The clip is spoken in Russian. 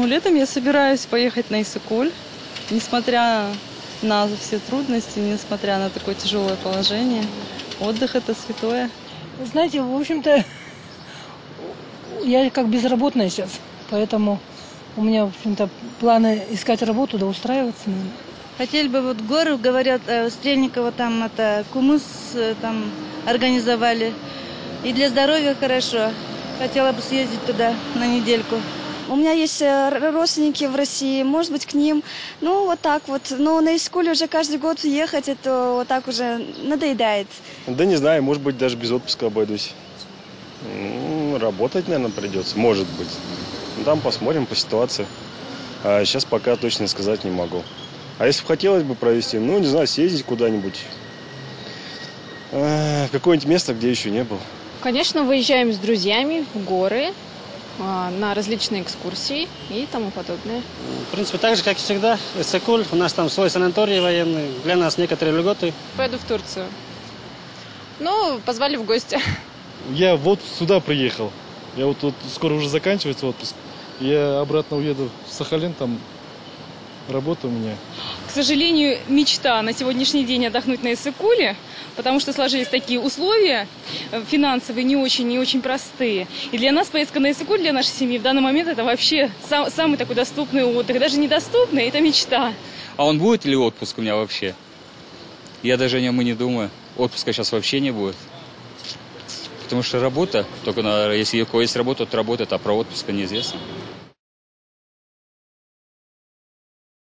Ну, летом я собираюсь поехать на Иссык-Куль, несмотря на все трудности, несмотря на такое тяжелое положение. Отдых – это святое. Знаете, в общем-то, я как безработная сейчас, поэтому у меня, в общем-то, планы искать работу, да устраиваться, наверное. Хотели бы вот горы, говорят, Стрельникова там это кумыс там организовали. И для здоровья хорошо. Хотела бы съездить туда на недельку. У меня есть родственники в России, может быть, к ним. Ну, вот так вот. Но на Иссык-Куль уже каждый год ехать, это вот так уже надоедает. Да не знаю, может быть, даже без отпуска обойдусь. Работать, наверное, придется, может быть. Там посмотрим по ситуации. А сейчас пока точно сказать не могу. А если бы хотелось бы провести, ну, не знаю, съездить куда-нибудь. В какое-нибудь место, где еще не был. Конечно, выезжаем с друзьями в горы, на различные экскурсии и тому подобное. В принципе, так же, как и всегда, Иссык-Куль. У нас там свой санаторий военный, для нас некоторые льготы. Поеду в Турцию. Ну, позвали в гости. Я вот сюда приехал. Я вот тут скоро уже заканчивается отпуск. Я обратно уеду в Сахалин, там работа у меня. К сожалению, мечта на сегодняшний день отдохнуть на Иссык-Куле, потому что сложились такие условия финансовые, не очень простые. И для нас поездка на Иссык-Куль, для нашей семьи, в данный момент это вообще самый такой доступный отдых. Даже недоступный, это мечта. А он будет или отпуск у меня вообще? Я даже о нем и не думаю. Отпуска сейчас вообще не будет. Потому что работа, только если есть работа, то работает, а про отпуск неизвестно.